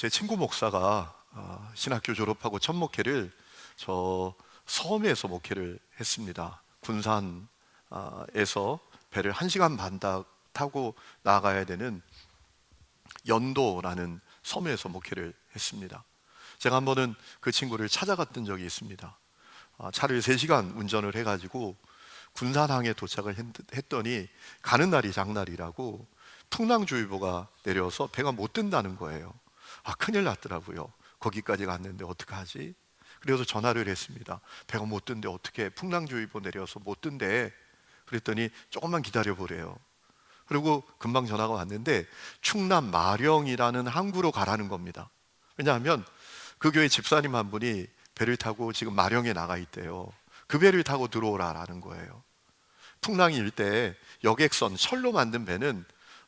제 친구 목사가 신학교 졸업하고 첫 목회를 저 섬에서 목회를 했습니다. 군산에서 배를 1시간 반 타고 나가야 되는 연도라는 섬에서 목회를 했습니다. 제가 한 번은 그 친구를 찾아갔던 적이 있습니다. 차를 3시간 운전을 해가지고 군산항에 도착을 했더니 가는 날이 장날이라고 풍랑주의보가 내려서 배가 못 뜬다는 거예요. 큰일 났더라고요. 거기까지 갔는데 어떡하지? 그래서 전화를 했습니다. 배가 못 뜬데 어떻게, 풍랑주의보 내려서 못 뜬대. 그랬더니 조금만 기다려 보래요. 그리고 금방 전화가 왔는데 충남 마령이라는 항구로 가라는 겁니다. 왜냐하면 그 교회 집사님 한 분이 배를 타고 지금 마령에 나가 있대요. 그 배를 타고 들어오라라는 거예요. 풍랑이 일 때 여객선, 철로 만든 배는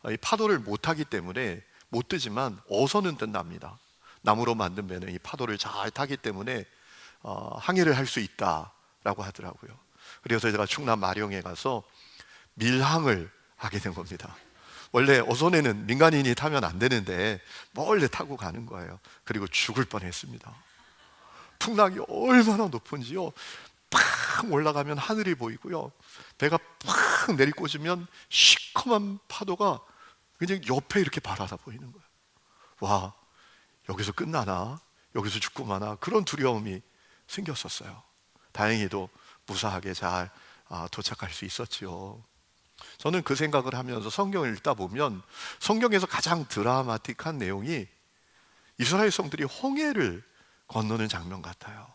이 파도를 못 타기 때문에 못 뜨지만 어선은 뜬답니다. 나무로 만든 배는 이 파도를 잘 타기 때문에 항해를 할 수 있다라고 하더라고요. 그래서 제가 충남 마령에 가서 밀항을 하게 된 겁니다. 원래 어선에는 민간인이 타면 안 되는데 몰래 타고 가는 거예요. 그리고 죽을 뻔했습니다. 풍랑이 얼마나 높은지요. 팍 올라가면 하늘이 보이고요. 배가 팍 내리꽂으면 시커먼 파도가 그냥 옆에 이렇게 바라다 보이는 거예요. 와, 여기서 끝나나? 여기서 죽고 마나? 그런 두려움이 생겼었어요. 다행히도 무사하게 잘 도착할 수 있었지요. 저는 그 생각을 하면서 성경을 읽다 보면 성경에서 가장 드라마틱한 내용이 이스라엘 성들이 홍해를 건너는 장면 같아요.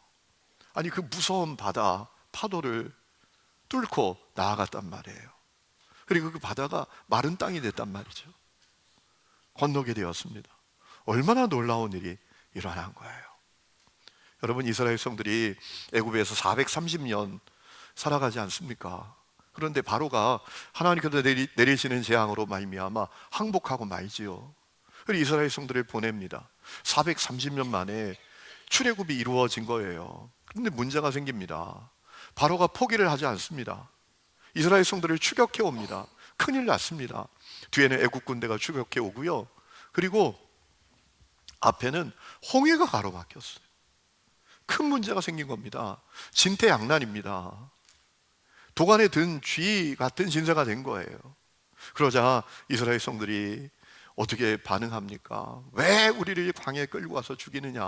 아니, 그 무서운 바다, 파도를 뚫고 나아갔단 말이에요. 그리고 그 바다가 마른 땅이 됐단 말이죠. 건너게 되었습니다. 얼마나 놀라운 일이 일어난 거예요. 여러분, 이스라엘 성들이 애굽에서 430년 살아가지 않습니까? 그런데 바로가 하나님께서 내리시는 재앙으로 말미암아 항복하고 말지요. 그리고 이스라엘 성들을 보냅니다. 430년 만에 출애굽이 이루어진 거예요. 그런데 문제가 생깁니다. 바로가 포기를 하지 않습니다. 이스라엘 성들을 추격해 옵니다. 큰일 났습니다. 뒤에는 애굽 군대가 추격해 오고요. 그리고 앞에는 홍해가 가로막혔어요. 큰 문제가 생긴 겁니다. 진퇴양난입니다. 도간에 든 쥐 같은 신세가 된 거예요. 그러자 이스라엘 성들이 어떻게 반응합니까? 왜 우리를 광야에 끌고 와서 죽이느냐?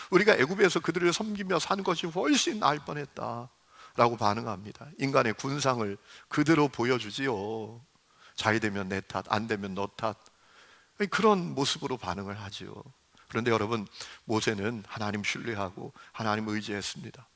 우리가 애굽에서 그들을 섬기며 사는 것이 훨씬 나을 뻔했다 라고 반응합니다. 인간의 군상을 그대로 보여주지요. 잘 되면 내 탓, 안 되면 너 탓. 그런 모습으로 반응을 하지요. 그런데 여러분, 모세는 하나님 신뢰하고 하나님 의지했습니다.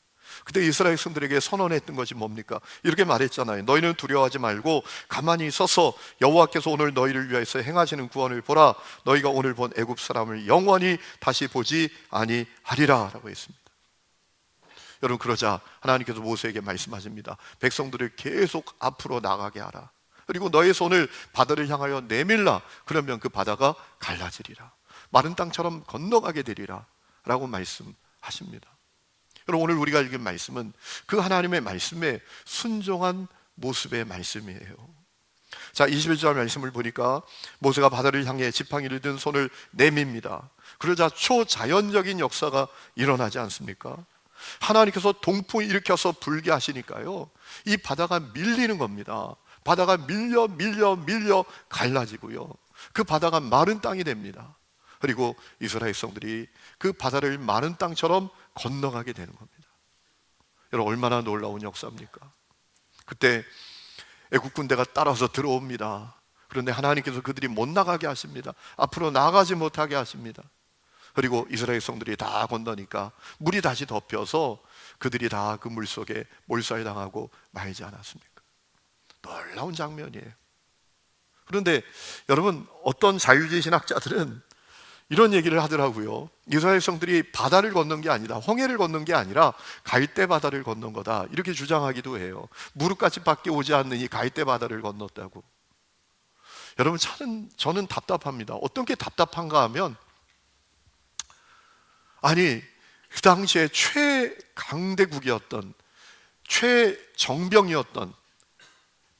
그때 이스라엘 성들에게 선언했던 것이 뭡니까? 이렇게 말했잖아요. 너희는 두려워하지 말고 가만히 서서 여호와께서 오늘 너희를 위하여서 행하시는 구원을 보라. 너희가 오늘 본 애굽 사람을 영원히 다시 보지 아니하리라 라고 했습니다. 여러분, 그러자 하나님께서 모세에게 말씀하십니다. 백성들을 계속 앞으로 나가게 하라. 그리고 너의 손을 바다를 향하여 내밀라. 그러면 그 바다가 갈라지리라. 마른 땅처럼 건너가게 되리라 라고 말씀하십니다. 여러분, 오늘 우리가 읽은 말씀은 그 하나님의 말씀에 순종한 모습의 말씀이에요. 자, 21절 말씀을 보니까 모세가 바다를 향해 지팡이를 든 손을 내밉니다. 그러자 초자연적인 역사가 일어나지 않습니까? 하나님께서 동풍을 일으켜서 불게 하시니까요, 이 바다가 밀리는 겁니다. 바다가 밀려 갈라지고요, 그 바다가 마른 땅이 됩니다. 그리고 이스라엘 성들이 그 바다를 마른 땅처럼 건너가게 되는 겁니다. 여러분, 얼마나 놀라운 역사입니까? 그때 애국 군대가 따라서 들어옵니다. 그런데 하나님께서 그들이 못 나가게 하십니다. 앞으로 나가지 못하게 하십니다. 그리고 이스라엘 성들이 다 건너니까 물이 다시 덮여서 그들이 다 그 물속에 몰살당하고 말지 않았습니까? 놀라운 장면이에요. 그런데 여러분, 어떤 자유주의 신학자들은 이런 얘기를 하더라고요. 이스라엘 성들이 바다를 건넌 게 아니다, 홍해를 건넌 게 아니라 갈대 바다를 건넌 거다, 이렇게 주장하기도 해요. 무릎까지밖에 오지 않는 이 갈대 바다를 건넜다고. 여러분, 저는 답답합니다. 어떤 게 답답한가 하면, 아니, 그 당시에 최강대국이었던, 최정병이었던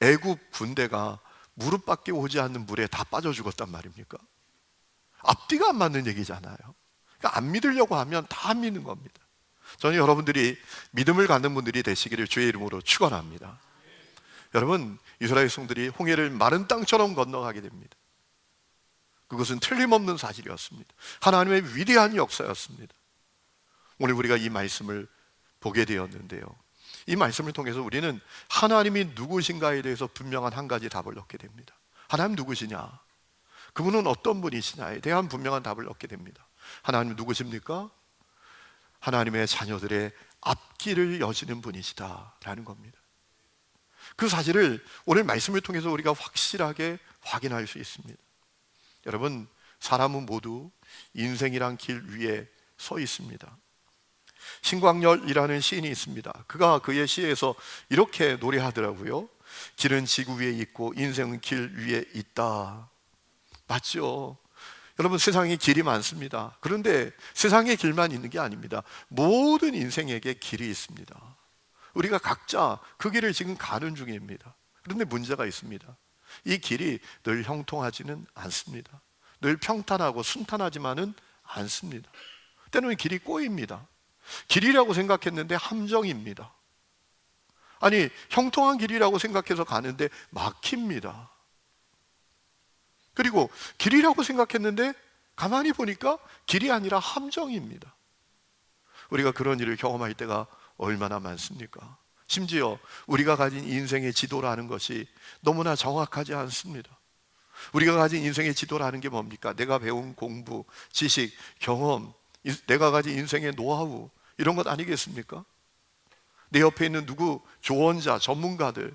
애국 군대가 무릎밖에 오지 않는 물에 다 빠져 죽었단 말입니까? 앞뒤가 안 맞는 얘기잖아요. 그러니까 안 믿으려고 하면 다 안 믿는 겁니다. 저는 여러분들이 믿음을 갖는 분들이 되시기를 주의 이름으로 축원합니다. 여러분, 이스라엘 성들이 홍해를 마른 땅처럼 건너가게 됩니다. 그것은 틀림없는 사실이었습니다. 하나님의 위대한 역사였습니다. 오늘 우리가 이 말씀을 보게 되었는데요, 이 말씀을 통해서 우리는 하나님이 누구신가에 대해서 분명한 한 가지 답을 얻게 됩니다. 하나님 누구시냐? 그분은 어떤 분이시냐에 대한 분명한 답을 얻게 됩니다. 하나님 누구십니까? 하나님의 자녀들의 앞길을 여시는 분이시다라는 겁니다. 그 사실을 오늘 말씀을 통해서 우리가 확실하게 확인할 수 있습니다. 여러분, 사람은 모두 인생이란 길 위에 서 있습니다. 신광렬이라는 시인이 있습니다. 그가 그의 시에서 이렇게 노래하더라고요. 길은 지구 위에 있고 인생은 길 위에 있다. 맞죠? 여러분, 세상에 길이 많습니다. 그런데 세상에 길만 있는 게 아닙니다. 모든 인생에게 길이 있습니다. 우리가 각자 그 길을 지금 가는 중입니다. 그런데 문제가 있습니다. 이 길이 늘 형통하지는 않습니다. 늘 평탄하고 순탄하지만은 않습니다. 때로는 길이 꼬입니다. 길이라고 생각했는데 함정입니다. 아니, 형통한 길이라고 생각해서 가는데 막힙니다. 그리고 길이라고 생각했는데 가만히 보니까 길이 아니라 함정입니다. 우리가 그런 일을 경험할 때가 얼마나 많습니까? 심지어 우리가 가진 인생의 지도라는 것이 너무나 정확하지 않습니다. 우리가 가진 인생의 지도라는 게 뭡니까? 내가 배운 공부, 지식, 경험, 내가 가진 인생의 노하우, 이런 것 아니겠습니까? 내 옆에 있는 누구 조언자, 전문가들,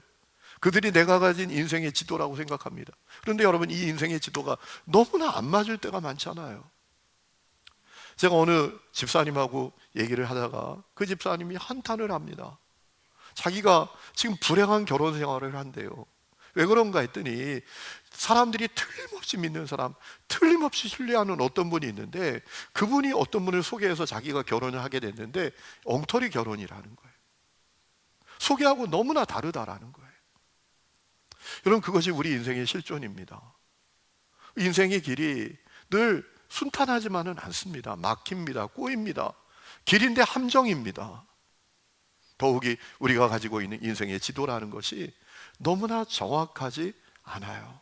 그들이 내가 가진 인생의 지도라고 생각합니다. 그런데 여러분, 이 인생의 지도가 너무나 안 맞을 때가 많잖아요. 제가 어느 집사님하고 얘기를 하다가 그 집사님이 한탄을 합니다. 자기가 지금 불행한 결혼 생활을 한대요. 왜 그런가 했더니 사람들이 틀림없이 믿는 사람, 틀림없이 신뢰하는 어떤 분이 있는데 그분이 어떤 분을 소개해서 자기가 결혼을 하게 됐는데 엉터리 결혼이라는 거예요. 소개하고 너무나 다르다라는 거예요. 여러분, 그것이 우리 인생의 실존입니다. 인생의 길이 늘 순탄하지만은 않습니다. 막힙니다. 꼬입니다. 길인데 함정입니다. 더욱이 우리가 가지고 있는 인생의 지도라는 것이 너무나 정확하지 않아요.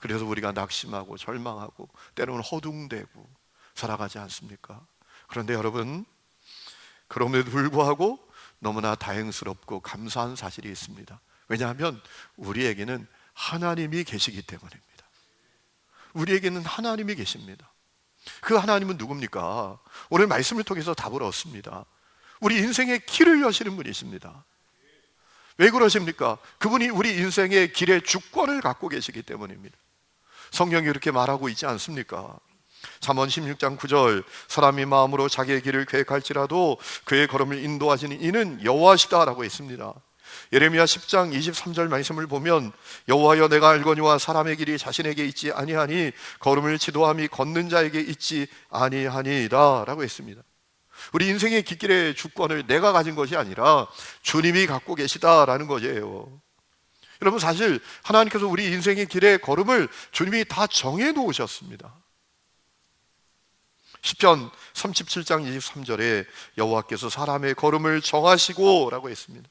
그래서 우리가 낙심하고 절망하고 때로는 허둥대고 살아가지 않습니까? 그런데 여러분, 그럼에도 불구하고 너무나 다행스럽고 감사한 사실이 있습니다. 왜냐하면 우리에게는 하나님이 계시기 때문입니다. 우리에게는 하나님이 계십니다. 그 하나님은 누굽니까? 오늘 말씀을 통해서 답을 얻습니다. 우리 인생의 길을 여시는 분이십니다. 왜 그러십니까? 그분이 우리 인생의 길의 주권을 갖고 계시기 때문입니다. 성경이 이렇게 말하고 있지 않습니까? 잠언 16장 9절, 사람이 마음으로 자기의 길을 계획할지라도 그의 걸음을 인도하시는 이는 여호와시다라고 했습니다. 예레미야 10장 23절 말씀을 보면 여호와여, 내가 알거니와 사람의 길이 자신에게 있지 아니하니 걸음을 지도함이 걷는 자에게 있지 아니하니이다 라고 했습니다. 우리 인생의 깃길의 주권을 내가 가진 것이 아니라 주님이 갖고 계시다라는 거예요. 여러분, 사실 하나님께서 우리 인생의 길의 걸음을 주님이 다 정해 놓으셨습니다. 시편 37장 23절에 여호와께서 사람의 걸음을 정하시고 라고 했습니다.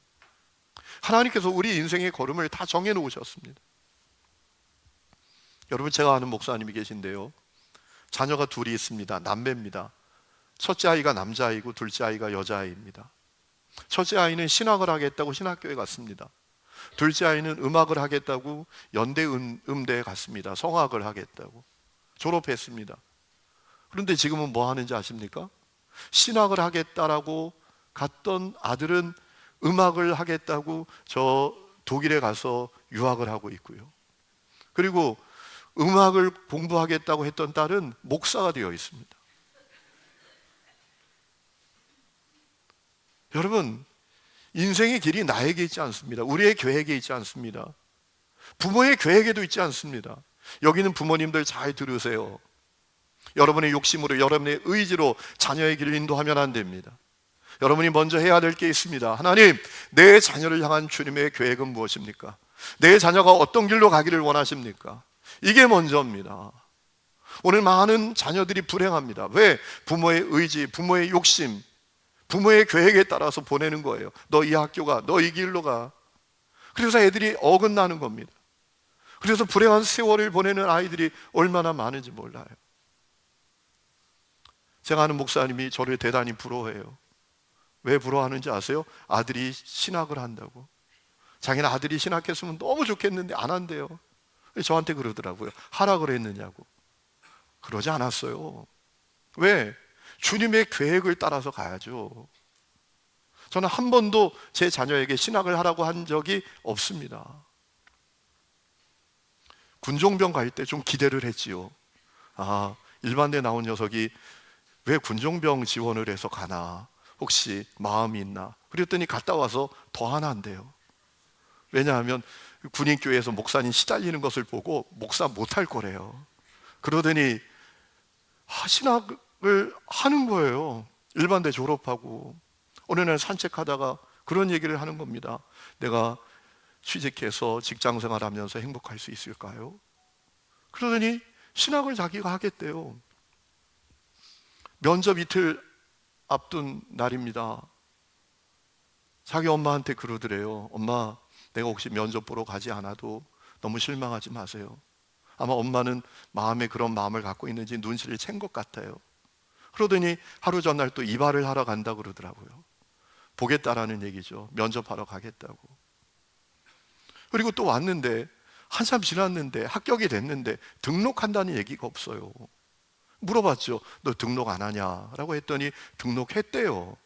하나님께서 우리 인생의 걸음을 다 정해 놓으셨습니다. 여러분, 제가 아는 목사님이 계신데요, 자녀가 둘이 있습니다. 남매입니다. 첫째 아이가 남자아이고 둘째 아이가 여자아이입니다. 첫째 아이는 신학을 하겠다고 신학교에 갔습니다. 둘째 아이는 음악을 하겠다고 연대 음대에 갔습니다. 성악을 하겠다고 졸업했습니다. 그런데 지금은 뭐 하는지 아십니까? 신학을 하겠다라고 갔던 아들은 음악을 하겠다고 저 독일에 가서 유학을 하고 있고요. 그리고 음악을 공부하겠다고 했던 딸은 목사가 되어 있습니다. 여러분, 인생의 길이 나에게 있지 않습니다. 우리의 계획에 있지 않습니다. 부모의 계획에도 있지 않습니다. 여기는 부모님들 잘 들으세요. 여러분의 욕심으로, 여러분의 의지로 자녀의 길을 인도하면 안 됩니다. 여러분이 먼저 해야 될 게 있습니다. 하나님, 내 자녀를 향한 주님의 계획은 무엇입니까? 내 자녀가 어떤 길로 가기를 원하십니까? 이게 먼저입니다. 오늘 많은 자녀들이 불행합니다. 왜? 부모의 의지, 부모의 욕심, 부모의 계획에 따라서 보내는 거예요. 너 이 학교 가, 너 이 길로 가. 그래서 애들이 어긋나는 겁니다. 그래서 불행한 세월을 보내는 아이들이 얼마나 많은지 몰라요. 제가 아는 목사님이 저를 대단히 부러워해요. 왜 부러워하는지 아세요? 아들이 신학을 한다고. 자기는 아들이 신학했으면 너무 좋겠는데 안 한대요. 저한테 그러더라고요. 하라 그랬느냐고. 그러지 않았어요. 왜? 주님의 계획을 따라서 가야죠. 저는 한 번도 제 자녀에게 신학을 하라고 한 적이 없습니다. 군종병 갈 때 좀 기대를 했지요. 아, 일반대 나온 녀석이 왜 군종병 지원을 해서 가나? 혹시 마음이 있나? 그랬더니 갔다 와서 더 하나 한대요. 왜냐하면 군인교회에서 목사님 시달리는 것을 보고 목사 못할 거래요. 그러더니 신학을 하는 거예요. 일반대 졸업하고 어느 날 산책하다가 그런 얘기를 하는 겁니다. 내가 취직해서 직장생활하면서 행복할 수 있을까요? 그러더니 신학을 자기가 하겠대요. 면접 이틀 앞둔 날입니다. 자기 엄마한테 그러더래요. 엄마, 내가 혹시 면접 보러 가지 않아도 너무 실망하지 마세요. 아마 엄마는 마음에 그런 마음을 갖고 있는지 눈치를 챈 것 같아요. 그러더니 하루 전날 또 이발을 하러 간다 그러더라고요. 보겠다라는 얘기죠. 면접하러 가겠다고. 그리고 또 왔는데 한참 지났는데 합격이 됐는데 등록한다는 얘기가 없어요. 물어봤죠. 너 등록 안 하냐라고 했더니 등록했대요.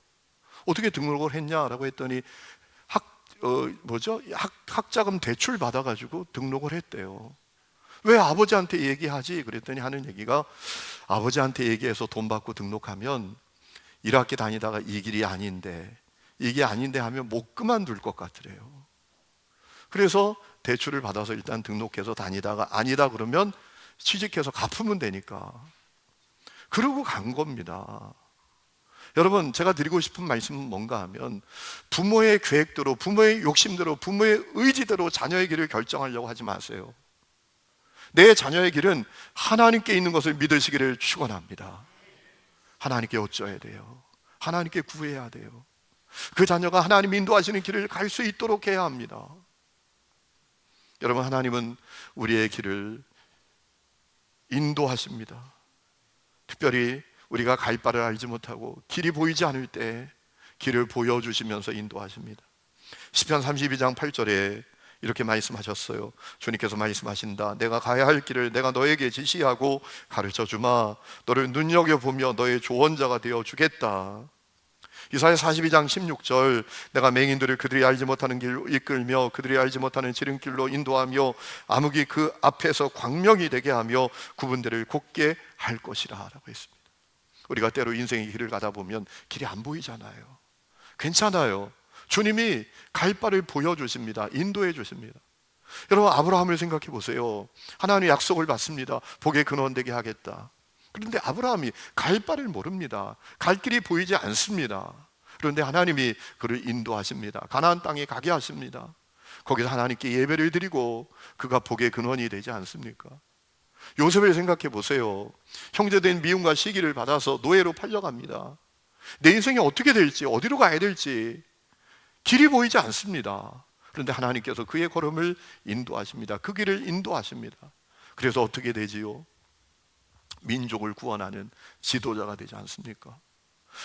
어떻게 등록을 했냐라고 했더니 학자금 대출 받아가지고 등록을 했대요. 왜 아버지한테 얘기하지? 그랬더니 하는 얘기가 아버지한테 얘기해서 돈 받고 등록하면 1학기 다니다가 이 길이 아닌데 이게 아닌데 하면 못 그만둘 것 같으래요. 그래서 대출을 받아서 일단 등록해서 다니다가 아니다 그러면 취직해서 갚으면 되니까 그러고 간 겁니다. 여러분, 제가 드리고 싶은 말씀은 뭔가 하면 부모의 계획대로, 부모의 욕심대로, 부모의 의지대로 자녀의 길을 결정하려고 하지 마세요. 내 자녀의 길은 하나님께 있는 것을 믿으시기를 축원합니다. 하나님께 어쩌야 돼요? 하나님께 구해야 돼요. 그 자녀가 하나님 인도하시는 길을 갈 수 있도록 해야 합니다. 여러분, 하나님은 우리의 길을 인도하십니다. 특별히 우리가 갈 바를 알지 못하고 길이 보이지 않을 때 길을 보여주시면서 인도하십니다. 시편 32장 8절에 이렇게 말씀하셨어요. 주님께서 말씀하신다. 내가 가야 할 길을 내가 너에게 지시하고 가르쳐주마. 너를 눈여겨보며 너의 조언자가 되어주겠다. 이사야 42장 16절 내가 맹인들을 그들이 알지 못하는 길로 이끌며 그들이 알지 못하는 지름길로 인도하며 암흑이 그 앞에서 광명이 되게 하며 구분들을 곧게 할 것이라 라고 했습니다. 우리가 때로 인생의 길을 가다 보면 길이 안 보이잖아요. 괜찮아요. 주님이 갈 바를 보여주십니다. 인도해 주십니다. 여러분, 아브라함을 생각해 보세요. 하나님의 약속을 받습니다. 복의 근원 되게 하겠다. 그런데 아브라함이 갈 바를 모릅니다. 갈 길이 보이지 않습니다. 그런데 하나님이 그를 인도하십니다. 가나안 땅에 가게 하십니다. 거기서 하나님께 예배를 드리고 그가 복의 근원이 되지 않습니까? 요셉을 생각해 보세요. 형제된 미움과 시기를 받아서 노예로 팔려갑니다. 내 인생이 어떻게 될지, 어디로 가야 될지 길이 보이지 않습니다. 그런데 하나님께서 그의 걸음을 인도하십니다. 그 길을 인도하십니다. 그래서 어떻게 되지요? 민족을 구원하는 지도자가 되지 않습니까?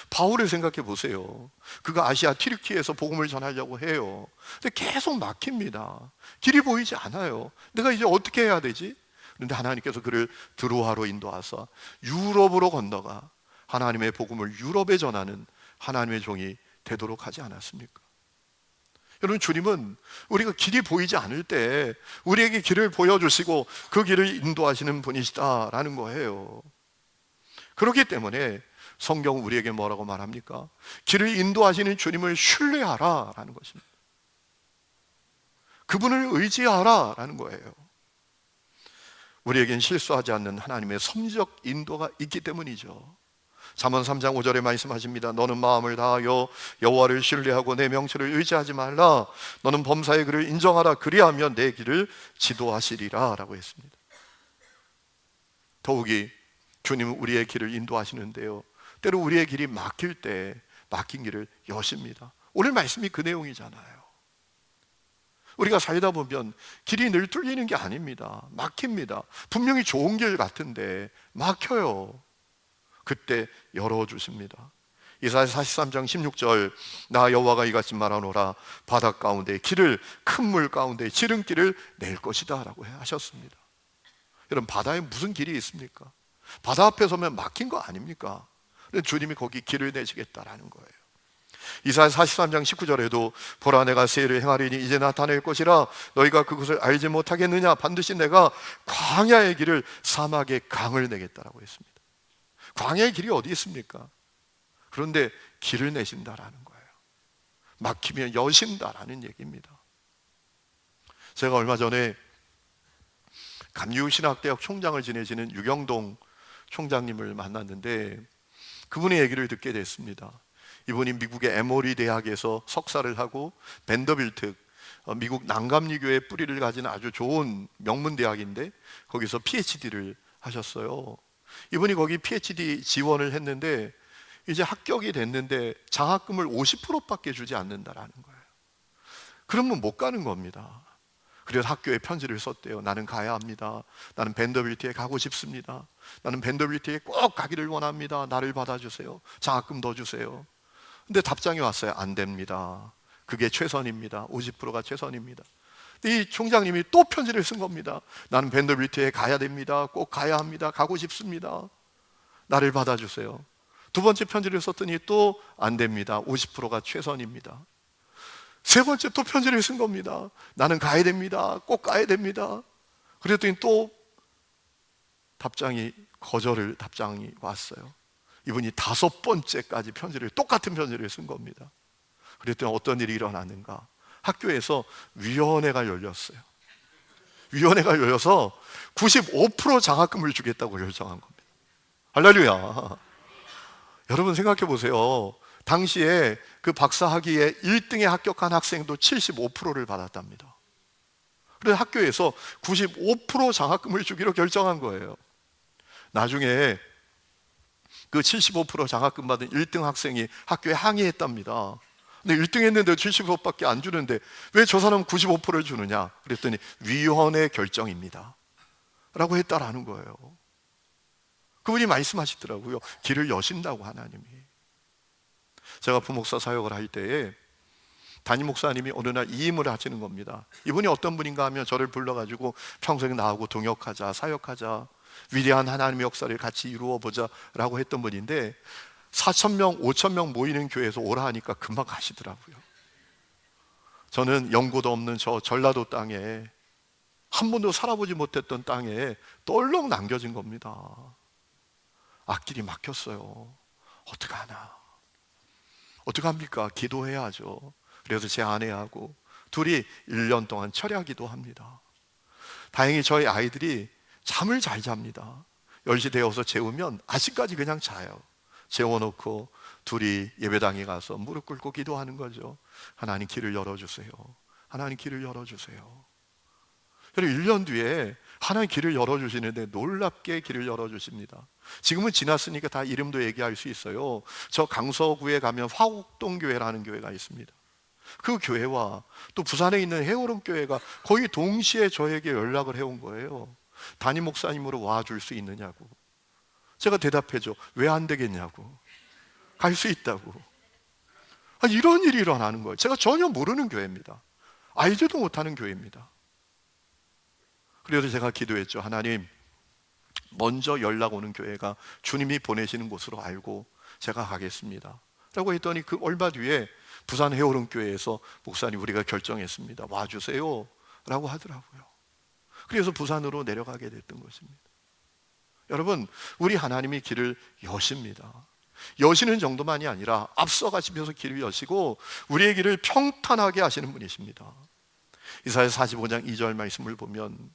바울을 생각해 보세요. 그가 아시아 튀르키에서 복음을 전하려고 해요. 근데 계속 막힙니다. 길이 보이지 않아요. 내가 이제 어떻게 해야 되지? 그런데 하나님께서 그를 드로아로 인도하사 유럽으로 건너가 하나님의 복음을 유럽에 전하는 하나님의 종이 되도록 하지 않았습니까? 여러분, 주님은 우리가 길이 보이지 않을 때 우리에게 길을 보여주시고 그 길을 인도하시는 분이시다라는 거예요. 그렇기 때문에 성경은 우리에게 뭐라고 말합니까? 길을 인도하시는 주님을 신뢰하라라는 것입니다. 그분을 의지하라라는 거예요. 우리에겐 실수하지 않는 하나님의 섭리적 인도가 있기 때문이죠. 잠언 3장 5절에 말씀하십니다. 너는 마음을 다하여 여호와를 신뢰하고 내 명철을 의지하지 말라. 너는 범사의 그를 인정하라. 그리하면 내 길을 지도하시리라 라고 했습니다. 더욱이 주님은 우리의 길을 인도하시는데요, 때로 우리의 길이 막힐 때 막힌 길을 여십니다. 오늘 말씀이 그 내용이잖아요. 우리가 살다 보면 길이 늘 뚫리는 게 아닙니다. 막힙니다. 분명히 좋은 길 같은데 막혀요. 그때 열어주십니다. 이사야 43장 16절, 나 여호와가 이같이 말하노라, 바다 가운데 길을, 큰 물 가운데 지름길을 낼 것이다 라고 하셨습니다. 여러분, 바다에 무슨 길이 있습니까? 바다 앞에 서면 막힌 거 아닙니까? 주님이 거기 길을 내시겠다라는 거예요. 이사야 43장 19절에도 보라, 내가 새 일을 행하리니 이제 나타낼 것이라, 너희가 그것을 알지 못하겠느냐? 반드시 내가 광야의 길을, 사막의 강을 내겠다라고 했습니다. 광야의 길이 어디 있습니까? 그런데 길을 내신다라는 거예요. 막히면 여신다라는 얘기입니다. 제가 얼마 전에 감리교신학대학 총장을 지내시는 유경동 총장님을 만났는데 그분의 얘기를 듣게 됐습니다. 이분이 미국의 에모리 대학에서 석사를 하고 밴더빌트, 미국 난감리교의 뿌리를 가진 아주 좋은 명문 대학인데 거기서 PhD를 하셨어요. 이분이 거기 PhD 지원을 했는데 이제 합격이 됐는데 장학금을 50%밖에 주지 않는다라는 거예요. 그러면 못 가는 겁니다. 그래서 학교에 편지를 썼대요. 나는 가야 합니다. 나는 밴더빌트에 가고 싶습니다. 나는 밴더빌트에 꼭 가기를 원합니다. 나를 받아주세요. 장학금 더 주세요. 근데 답장이 왔어요. 안 됩니다. 그게 최선입니다. 50%가 최선입니다. 이 총장님이 또 편지를 쓴 겁니다. 나는 밴더빌트에 가야 됩니다. 꼭 가야 합니다. 가고 싶습니다. 나를 받아주세요. 두 번째 편지를 썼더니 또 안 됩니다. 50%가 최선입니다. 세 번째 또 편지를 쓴 겁니다. 나는 가야 됩니다. 꼭 가야 됩니다. 그랬더니 또 답장이 왔어요. 이분이 5번째까지 똑같은 편지를 쓴 겁니다. 그랬더니 어떤 일이 일어났는가? 학교에서 위원회가 열렸어요. 위원회가 열려서 95% 장학금을 주겠다고 결정한 겁니다. 할렐루야. 여러분 생각해 보세요. 당시에 그 박사학위에 1등에 합격한 학생도 75%를 받았답니다. 그래서 학교에서 95% 장학금을 주기로 결정한 거예요. 나중에 그 75% 장학금 받은 1등 학생이 학교에 항의했답니다. 근데 1등 했는데 75%밖에 안 주는데 왜 저 사람은 95%를 주느냐? 그랬더니 위원회 결정입니다 라고 했다라는 거예요. 그분이 말씀하시더라고요. 길을 여신다고, 하나님이. 제가 부목사 사역을 할 때에 담임 목사님이 어느 날 이임을 하시는 겁니다. 이분이 어떤 분인가 하면 저를 불러가지고 평생 나하고 동역하자, 사역하자, 위대한 하나님의 역사를 같이 이루어보자 라고 했던 분인데 4,000명, 5,000명 모이는 교회에서 오라 하니까 금방 가시더라고요. 저는 연고도 없는 저 전라도 땅에, 한 번도 살아보지 못했던 땅에 떨렁 남겨진 겁니다. 앞길이 막혔어요. 어떡하나? 어떡합니까? 기도해야죠. 그래서 제 아내하고 둘이 1년 동안 철야기도 합니다. 다행히 저희 아이들이 잠을 잘 잡니다. 10시 되어서 재우면 아직까지 그냥 자요. 재워놓고 둘이 예배당에 가서 무릎 꿇고 기도하는 거죠. 하나님 길을 열어주세요. 하나님 길을 열어주세요. 그리고 1년 뒤에 하나님 길을 열어주시는데 놀랍게 길을 열어주십니다. 지금은 지났으니까 다 이름도 얘기할 수 있어요. 저 강서구에 가면 화곡동교회라는 교회가 있습니다. 그 교회와 또 부산에 있는 해오름교회가 거의 동시에 저에게 연락을 해온 거예요. 담임 목사님으로 와줄 수 있느냐고. 제가 대답해줘. 왜 안 되겠냐고. 갈 수 있다고. 이런 일이 일어나는 거예요. 제가 전혀 모르는 교회입니다. 알지도 못하는 교회입니다. 그래서 제가 기도했죠. 하나님, 먼저 연락 오는 교회가 주님이 보내시는 곳으로 알고 제가 가겠습니다 라고 했더니 그 얼마 뒤에 부산 해오름교회에서 목사님, 우리가 결정했습니다, 와주세요 라고 하더라고요. 그래서 부산으로 내려가게 됐던 것입니다. 여러분, 우리 하나님이 길을 여십니다. 여시는 정도만이 아니라 앞서가시면서 길을 여시고 우리의 길을 평탄하게 하시는 분이십니다. 이사야 45장 2절 말씀을 보면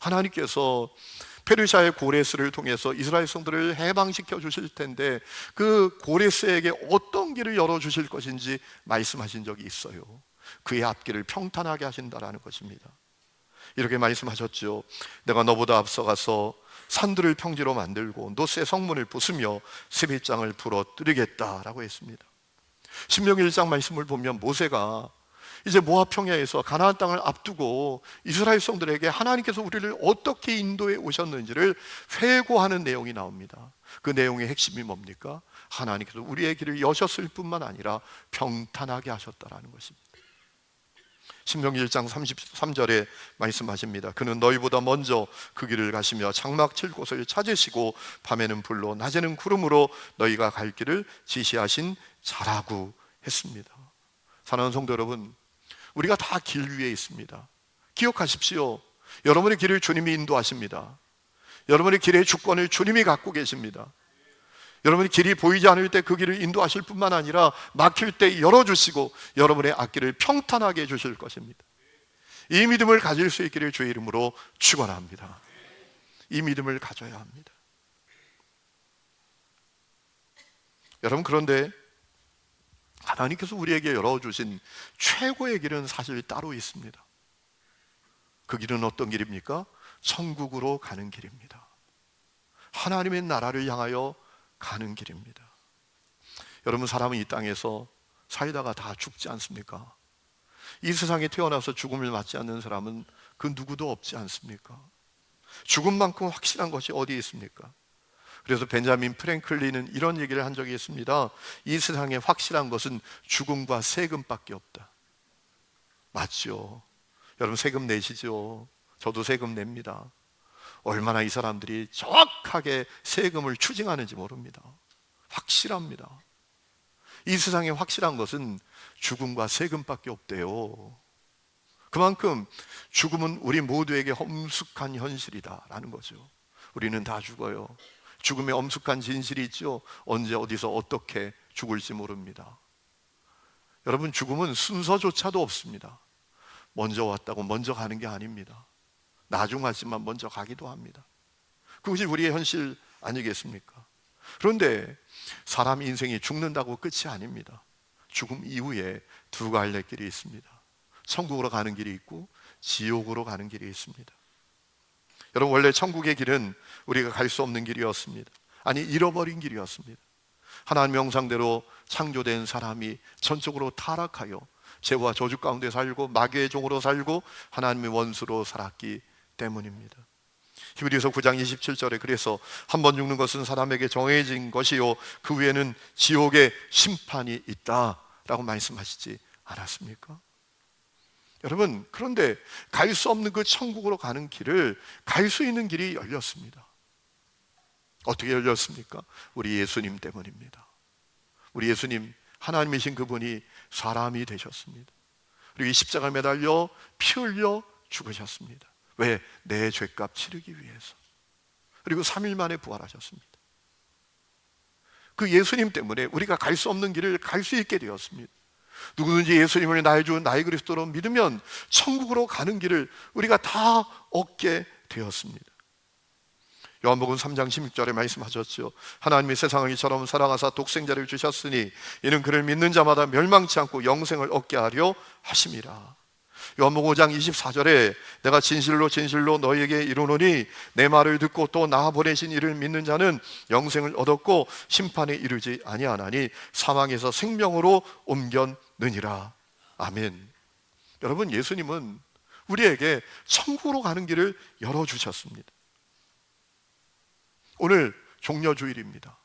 하나님께서 페르시아의 고레스를 통해서 이스라엘 성들을 해방시켜 주실 텐데 그 고레스에게 어떤 길을 열어주실 것인지 말씀하신 적이 있어요. 그의 앞길을 평탄하게 하신다라는 것입니다. 이렇게 말씀하셨죠. 내가 너보다 앞서가서 산들을 평지로 만들고 노새 성문을 부수며 세빛장을 부러뜨리겠다라고 했습니다. 신명기 1장 말씀을 보면 모세가 이제 모압 평야에서 가나안 땅을 앞두고 이스라엘 백성들에게 하나님께서 우리를 어떻게 인도해 오셨는지를 회고하는 내용이 나옵니다. 그 내용의 핵심이 뭡니까? 하나님께서 우리의 길을 여셨을 뿐만 아니라 평탄하게 하셨다라는 것입니다. 신명기 1장 33절에 말씀하십니다. 그는 너희보다 먼저 그 길을 가시며 장막 칠 곳을 찾으시고 밤에는 불로 낮에는 구름으로 너희가 갈 길을 지시하신 자라고 했습니다. 사랑하는 성도 여러분, 우리가 다 길 위에 있습니다. 기억하십시오. 여러분의 길을 주님이 인도하십니다. 여러분의 길의 주권을 주님이 갖고 계십니다. 여러분의 길이 보이지 않을 때 그 길을 인도하실 뿐만 아니라 막힐 때 열어주시고 여러분의 앞길을 평탄하게 해주실 것입니다. 이 믿음을 가질 수 있기를 주의 이름으로 축원합니다. 이 믿음을 가져야 합니다. 여러분, 그런데 하나님께서 우리에게 열어주신 최고의 길은 사실 따로 있습니다. 그 길은 어떤 길입니까? 천국으로 가는 길입니다. 하나님의 나라를 향하여 가는 길입니다. 여러분, 사람은 이 땅에서 살다가 다 죽지 않습니까? 이 세상에 태어나서 죽음을 맞지 않는 사람은 그 누구도 없지 않습니까? 죽음만큼 확실한 것이 어디에 있습니까? 그래서 벤자민 프랭클린은 이런 얘기를 한 적이 있습니다. 이 세상에 확실한 것은 죽음과 세금밖에 없다. 맞죠? 여러분, 세금 내시죠? 저도 세금 냅니다. 얼마나 이 사람들이 정확하게 세금을 추징하는지 모릅니다. 확실합니다. 이 세상에 확실한 것은 죽음과 세금밖에 없대요. 그만큼 죽음은 우리 모두에게 엄숙한 현실이다라는 거죠. 우리는 다 죽어요. 죽음의 엄숙한 진실이 있죠. 언제 어디서 어떻게 죽을지 모릅니다. 여러분, 죽음은 순서조차도 없습니다. 먼저 왔다고 먼저 가는 게 아닙니다. 나중하지만 먼저 가기도 합니다. 그것이 우리의 현실 아니겠습니까? 그런데 사람 인생이 죽는다고 끝이 아닙니다. 죽음 이후에 두 갈래 길이 있습니다. 천국으로 가는 길이 있고 지옥으로 가는 길이 있습니다. 여러분, 원래 천국의 길은 우리가 갈 수 없는 길이었습니다. 아니, 잃어버린 길이었습니다. 하나님 명상대로 창조된 사람이 전적으로 타락하여 죄와 저주 가운데 살고 마귀의 종으로 살고 하나님의 원수로 살았기 때문입니다. 히브리서 9장 27절에 그래서 한 번 죽는 것은 사람에게 정해진 것이요 그 후에는 지옥의 심판이 있다라고 말씀하시지 않았습니까? 여러분, 그런데 갈 수 없는 그 천국으로 가는 길을 갈 수 있는 길이 열렸습니다. 어떻게 열렸습니까? 우리 예수님 때문입니다. 우리 예수님, 하나님이신 그분이 사람이 되셨습니다. 그리고 이 십자가에 매달려 피 흘려 죽으셨습니다. 왜? 내 죄값 치르기 위해서. 그리고 3일 만에 부활하셨습니다. 그 예수님 때문에 우리가 갈 수 없는 길을 갈 수 있게 되었습니다. 누구든지 예수님을 나의 주 나의 그리스도로 믿으면 천국으로 가는 길을 우리가 다 얻게 되었습니다. 요한복음 3장 16절에 말씀하셨죠. 하나님이 세상을 이처럼 사랑하사 독생자를 주셨으니 이는 그를 믿는 자마다 멸망치 않고 영생을 얻게 하려 하심이라. 요한복음 5장 24절에 내가 진실로 진실로 너희에게 이르노니 내 말을 듣고 또 나 보내신 이를 믿는 자는 영생을 얻었고 심판에 이르지 아니하나니 사망에서 생명으로 옮겼느니라. 아멘. 여러분, 예수님은 우리에게 천국으로 가는 길을 열어주셨습니다. 오늘 종려주일입니다.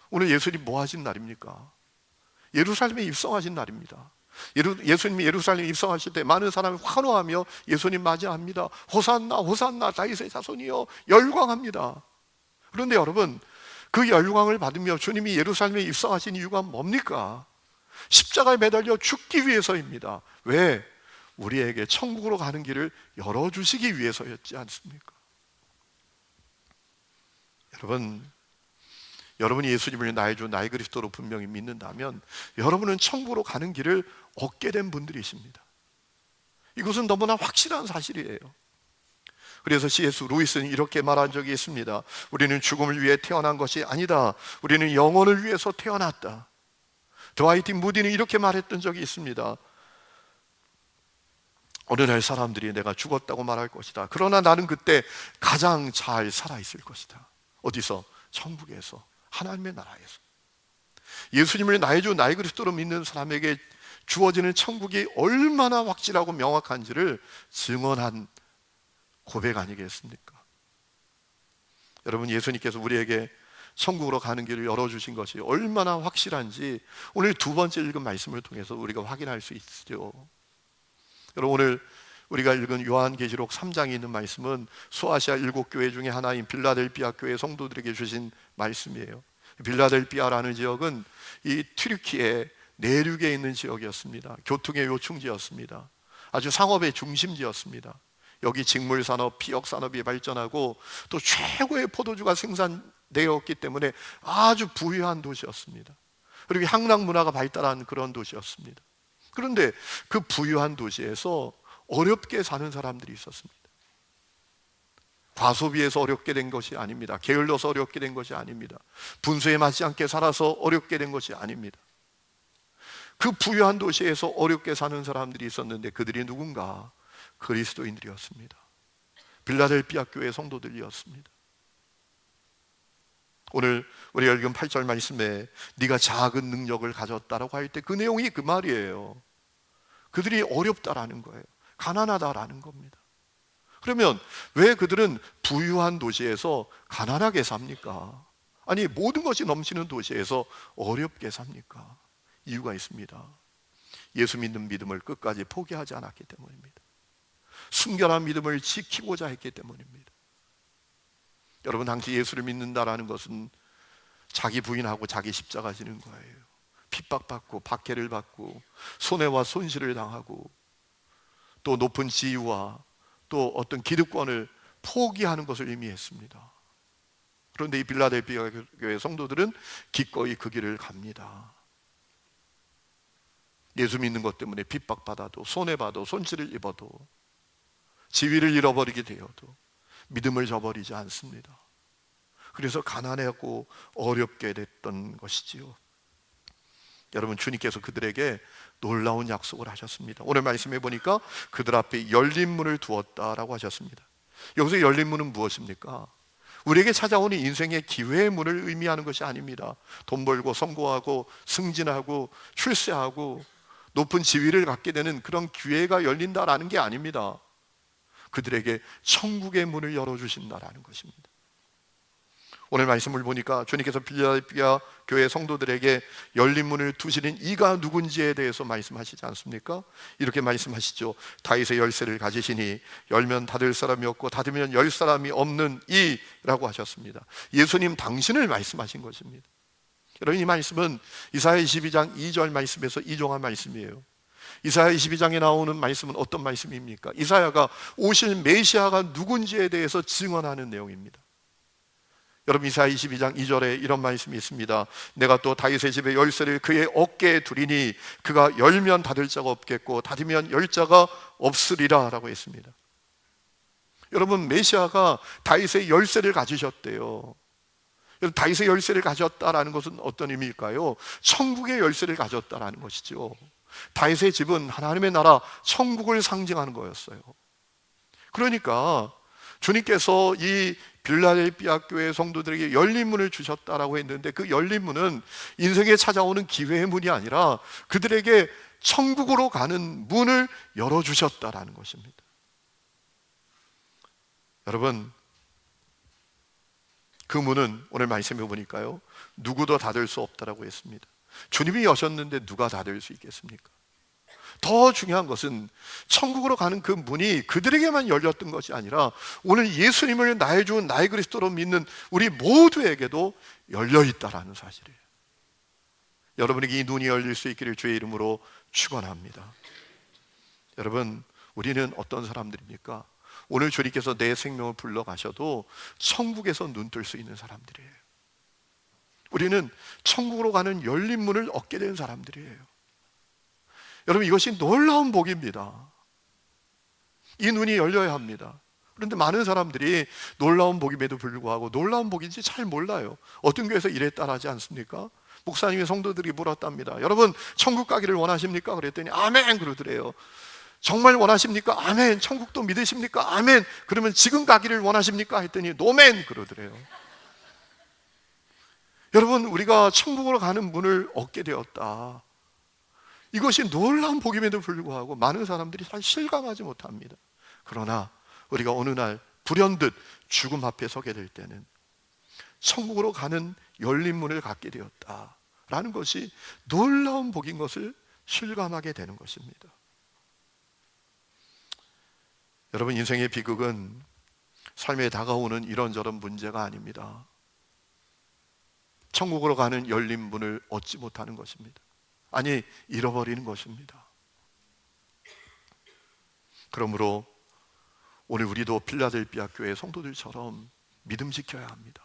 오늘 예수님 뭐 하신 날입니까? 예루살렘에 입성하신 날입니다. 예수님이 예루살렘에 입성하실 때 많은 사람이 환호하며 예수님 맞이합니다. 호산나 호산나 다윗의 자손이여 열광합니다. 그런데 여러분, 그 열광을 받으며 주님이 예루살렘에 입성하신 이유가 뭡니까? 십자가에 매달려 죽기 위해서입니다. 왜? 우리에게 천국으로 가는 길을 열어주시기 위해서였지 않습니까? 여러분이 예수님을 나의 주 나의 그리스도로 분명히 믿는다면 여러분은 천국으로 가는 길을 얻게 된 분들이십니다. 이것은 너무나 확실한 사실이에요. 그래서 C.S. 루이스는 이렇게 말한 적이 있습니다. 우리는 죽음을 위해 태어난 것이 아니다. 우리는 영혼을 위해서 태어났다. 드와이트 무디는 이렇게 말했던 적이 있습니다. 어느 날 사람들이 내가 죽었다고 말할 것이다. 그러나 나는 그때 가장 잘 살아있을 것이다. 어디서? 천국에서, 하나님의 나라에서. 예수님을 나의 주 나의 그리스도로 믿는 사람에게 주어지는 천국이 얼마나 확실하고 명확한지를 증언한 고백 아니겠습니까? 여러분, 예수님께서 우리에게 천국으로 가는 길을 열어주신 것이 얼마나 확실한지 오늘 두 번째 읽은 말씀을 통해서 우리가 확인할 수 있죠. 여러분, 오늘 우리가 읽은 요한계시록 3장에 있는 말씀은 소아시아 7교회 중에 하나인 빌라델비아 교회 성도들에게 주신 말씀이에요. 빌라델비아라는 지역은 이 튀르키예 내륙에 있는 지역이었습니다. 교통의 요충지였습니다. 아주 상업의 중심지였습니다. 여기 직물산업, 피역산업이 발전하고 또 최고의 포도주가 생산되었기 때문에 아주 부유한 도시였습니다. 그리고 향락 문화가 발달한 그런 도시였습니다. 그런데 그 부유한 도시에서 어렵게 사는 사람들이 있었습니다. 과소비에서 어렵게 된 것이 아닙니다. 게을러서 어렵게 된 것이 아닙니다. 분수에 맞지 않게 살아서 어렵게 된 것이 아닙니다. 그 부유한 도시에서 어렵게 사는 사람들이 있었는데 그들이 누군가? 그리스도인들이었습니다. 빌라델비아 교회 성도들이었습니다. 오늘 우리가 읽은 8절 말씀에 네가 작은 능력을 가졌다라고 할 때 그 내용이 그 말이에요. 그들이 어렵다라는 거예요. 가난하다라는 겁니다. 그러면 왜 그들은 부유한 도시에서 가난하게 삽니까? 아니, 모든 것이 넘치는 도시에서 어렵게 삽니까? 이유가 있습니다. 예수 믿는 믿음을 끝까지 포기하지 않았기 때문입니다. 순결한 믿음을 지키고자 했기 때문입니다. 여러분, 당시 예수를 믿는다라는 것은 자기 부인하고 자기 십자가 지는 거예요. 핍박받고 박해를 받고 손해와 손실을 당하고 또 높은 지위와 또 어떤 기득권을 포기하는 것을 의미했습니다. 그런데 이 빌라델비아 교회 성도들은 기꺼이 그 길을 갑니다. 예수 믿는 것 때문에 핍박받아도 손해봐도 손실을 입어도 지위를 잃어버리게 되어도 믿음을 저버리지 않습니다. 그래서 가난하고 어렵게 됐던 것이지요. 여러분, 주님께서 그들에게 놀라운 약속을 하셨습니다. 오늘 말씀해 보니까 그들 앞에 열린 문을 두었다라고 하셨습니다. 여기서 열린 문은 무엇입니까? 우리에게 찾아오는 인생의 기회의 문을 의미하는 것이 아닙니다. 돈 벌고 성공하고 승진하고 출세하고 높은 지위를 갖게 되는 그런 기회가 열린다라는 게 아닙니다. 그들에게 천국의 문을 열어주신다라는 것입니다. 오늘 말씀을 보니까 주님께서 빌라델비아 교회 성도들에게 열린 문을 두시는 이가 누군지에 대해서 말씀하시지 않습니까? 이렇게 말씀하시죠. 다윗의 열쇠를 가지시니 열면 닫을 사람이 없고 닫으면 열 사람이 없는 이라고 하셨습니다. 예수님 당신을 말씀하신 것입니다. 여러분, 이 말씀은 이사야 22장 2절 말씀에서 이종한 말씀이에요. 이사야 22장에 나오는 말씀은 어떤 말씀입니까? 이사야가 오실 메시아가 누군지에 대해서 증언하는 내용입니다. 여러분, 이사야 22장 2절에 이런 말씀이 있습니다. 내가 또 다윗의 집의 열쇠를 그의 어깨에 두리니 그가 열면 닫을 자가 없겠고 닫으면 열 자가 없으리라 라고 했습니다. 여러분, 메시아가 다윗의 열쇠를 가지셨대요. 다윗의 열쇠를 가졌다라는 것은 어떤 의미일까요? 천국의 열쇠를 가졌다라는 것이죠. 다윗의 집은 하나님의 나라 천국을 상징하는 거였어요. 그러니까 주님께서 이 빌라델비아 교회 성도들에게 열린 문을 주셨다라고 했는데 그 열린 문은 인생에 찾아오는 기회의 문이 아니라 그들에게 천국으로 가는 문을 열어주셨다라는 것입니다. 여러분, 그 문은 오늘 말씀해 보니까요, 누구도 닫을 수 없다라고 했습니다. 주님이 여셨는데 누가 닫을 수 있겠습니까? 더 중요한 것은 천국으로 가는 그 문이 그들에게만 열렸던 것이 아니라 오늘 예수님을 나의 주 나의 그리스도로 믿는 우리 모두에게도 열려 있다라는 사실이에요. 여러분에게 이 눈이 열릴 수 있기를 주의 이름으로 축원합니다. 여러분, 우리는 어떤 사람들입니까? 오늘 주님께서 내 생명을 불러가셔도 천국에서 눈뜰 수 있는 사람들이에요. 우리는 천국으로 가는 열린 문을 얻게 된 사람들이에요. 여러분, 이것이 놀라운 복입니다. 이 눈이 열려야 합니다. 그런데 많은 사람들이 놀라운 복임에도 불구하고 놀라운 복인지 잘 몰라요. 어떤 교회에서 이랬다 하지 않습니까? 목사님의 성도들이 물었답니다. 여러분, 천국 가기를 원하십니까? 그랬더니 아멘 그러더래요. 정말 원하십니까? 아멘. 천국도 믿으십니까? 아멘. 그러면 지금 가기를 원하십니까? 했더니 노멘 그러더래요. 여러분, 우리가 천국으로 가는 문을 얻게 되었다. 이것이 놀라운 복임에도 불구하고 많은 사람들이 잘 실감하지 못합니다. 그러나 우리가 어느 날 불현듯 죽음 앞에 서게 될 때는 천국으로 가는 열린 문을 갖게 되었다라는 것이 놀라운 복인 것을 실감하게 되는 것입니다. 여러분, 인생의 비극은 삶에 다가오는 이런저런 문제가 아닙니다. 천국으로 가는 열린 문을 얻지 못하는 것입니다. 아니, 잃어버리는 것입니다. 그러므로 오늘 우리도 필라델피아 교회 성도들처럼 믿음 지켜야 합니다.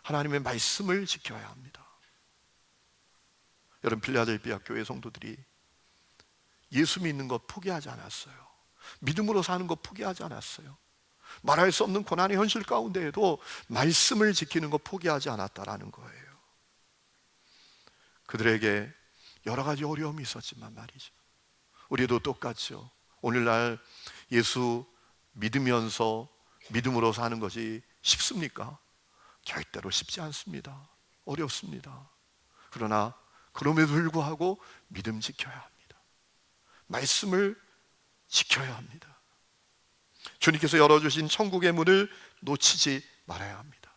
하나님의 말씀을 지켜야 합니다. 여러분, 필라델피아 교회 성도들이 예수 믿는 것 포기하지 않았어요. 믿음으로 사는 것 포기하지 않았어요. 말할 수 없는 고난의 현실 가운데에도 말씀을 지키는 것 포기하지 않았다라는 거예요. 그들에게 여러 가지 어려움이 있었지만 말이죠, 우리도 똑같죠. 오늘날 예수 믿으면서 믿음으로 사는 것이 쉽습니까? 절대로 쉽지 않습니다. 어렵습니다. 그러나 그럼에도 불구하고 믿음 지켜야 합니다. 말씀을 지켜야 합니다. 주님께서 열어주신 천국의 문을 놓치지 말아야 합니다.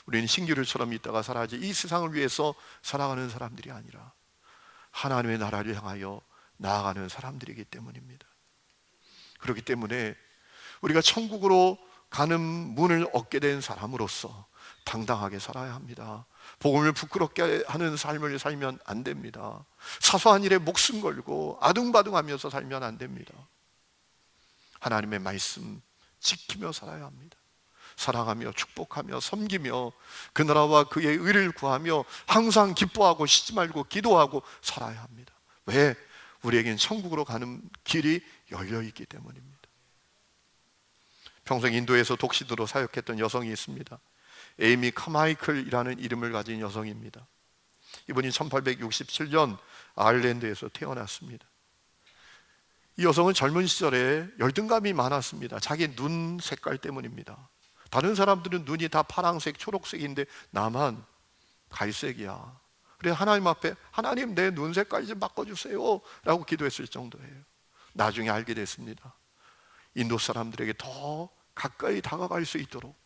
우리는 신기루처럼 있다가 살아야지 이 세상을 위해서 살아가는 사람들이 아니라 하나님의 나라를 향하여 나아가는 사람들이기 때문입니다. 그렇기 때문에 우리가 천국으로 가는 문을 얻게 된 사람으로서 당당하게 살아야 합니다. 복음을 부끄럽게 하는 삶을 살면 안 됩니다. 사소한 일에 목숨 걸고 아둥바둥하면서 살면 안 됩니다. 하나님의 말씀 지키며 살아야 합니다. 사랑하며 축복하며 섬기며 그 나라와 그의 의를 구하며 항상 기뻐하고 쉬지 말고 기도하고 살아야 합니다. 왜? 우리에겐 천국으로 가는 길이 열려있기 때문입니다. 평생 인도에서 독신으로 사역했던 여성이 있습니다. 에이미 카마이클이라는 이름을 가진 여성입니다. 이분이 1867년 아일랜드에서 태어났습니다. 이 여성은 젊은 시절에 열등감이 많았습니다. 자기 눈 색깔 때문입니다. 다른 사람들은 눈이 다 파란색, 초록색인데 나만 갈색이야. 그래서 하나님 앞에 하나님 내 눈 색깔 좀 바꿔주세요 라고 기도했을 정도예요. 나중에 알게 됐습니다. 인도 사람들에게 더 가까이 다가갈 수 있도록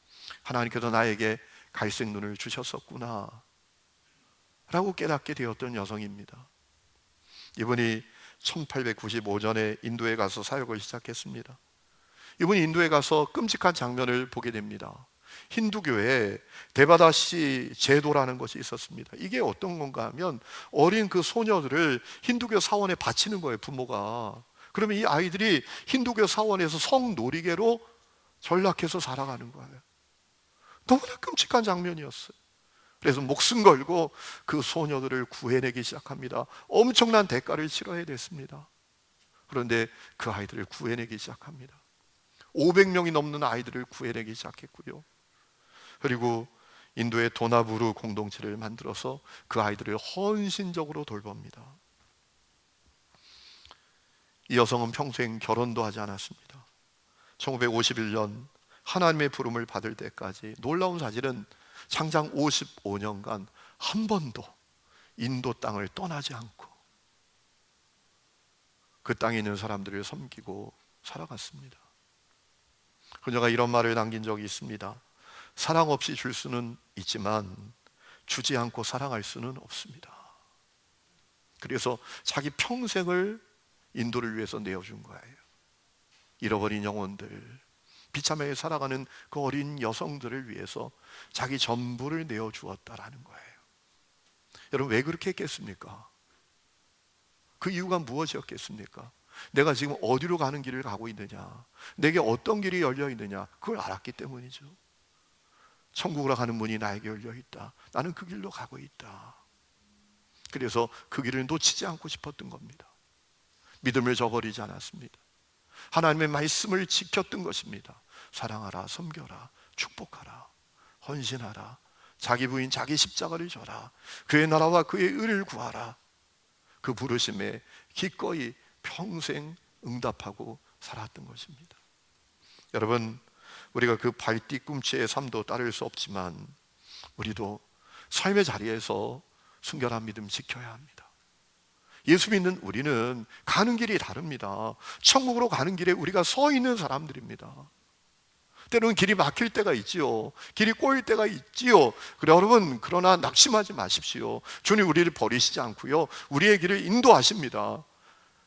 하나님께서 나에게 갈색 눈을 주셨었구나 라고 깨닫게 되었던 여성입니다. 이분이 1895년에 인도에 가서 사역을 시작했습니다. 이분이 인도에 가서 끔찍한 장면을 보게 됩니다. 힌두교에 데바다시 제도라는 것이 있었습니다. 이게 어떤 건가 하면 어린 그 소녀들을 힌두교 사원에 바치는 거예요, 부모가. 그러면 이 아이들이 힌두교 사원에서 성놀이개로 전락해서 살아가는 거예요. 너무나 끔찍한 장면이었어요. 그래서 목숨 걸고 그 소녀들을 구해내기 시작합니다. 엄청난 대가를 치러야 됐습니다. 그런데 그 아이들을 구해내기 시작합니다. 500명이 넘는 아이들을 구해내기 시작했고요. 그리고 인도의 도나부루 공동체를 만들어서 그 아이들을 헌신적으로 돌봅니다. 이 여성은 평생 결혼도 하지 않았습니다. 1951년 하나님의 부름을 받을 때까지 놀라운 사실은 장장 55년간 한 번도 인도 땅을 떠나지 않고 그 땅에 있는 사람들을 섬기고 살아갔습니다. 그녀가 이런 말을 남긴 적이 있습니다. 사랑 없이 줄 수는 있지만 주지 않고 사랑할 수는 없습니다. 그래서 자기 평생을 인도를 위해서 내어준 거예요. 잃어버린 영혼들, 비참하게 살아가는 그 어린 여성들을 위해서 자기 전부를 내어주었다라는 거예요. 여러분, 왜 그렇게 했겠습니까? 그 이유가 무엇이었겠습니까? 내가 지금 어디로 가는 길을 가고 있느냐, 내게 어떤 길이 열려 있느냐, 그걸 알았기 때문이죠. 천국으로 가는 문이 나에게 열려 있다. 나는 그 길로 가고 있다. 그래서 그 길을 놓치지 않고 싶었던 겁니다. 믿음을 저버리지 않았습니다. 하나님의 말씀을 지켰던 것입니다. 사랑하라, 섬겨라, 축복하라, 헌신하라, 자기 부인 자기 십자가를 져라, 그의 나라와 그의 의를 구하라. 그 부르심에 기꺼이 평생 응답하고 살았던 것입니다. 여러분, 우리가 그 발 뒤꿈치의 삶도 따를 수 없지만 우리도 삶의 자리에서 순결한 믿음 지켜야 합니다. 예수 믿는 우리는 가는 길이 다릅니다. 천국으로 가는 길에 우리가 서 있는 사람들입니다. 때로는 길이 막힐 때가 있지요. 길이 꼬일 때가 있지요. 그래 여러분, 그러나 낙심하지 마십시오. 주님 우리를 버리시지 않고요, 우리의 길을 인도하십니다.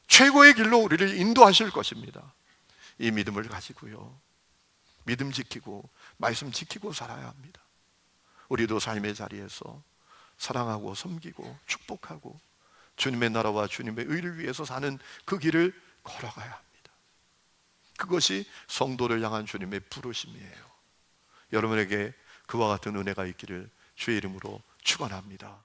최고의 길로 우리를 인도하실 것입니다. 이 믿음을 가지고요, 믿음 지키고 말씀 지키고 살아야 합니다. 우리도 삶의 자리에서 사랑하고 섬기고 축복하고 주님의 나라와 주님의 의를 위해서 사는 그 길을 걸어가야 합니다. 그것이 성도를 향한 주님의 부르심이에요. 여러분에게 그와 같은 은혜가 있기를 주의 이름으로 축원합니다.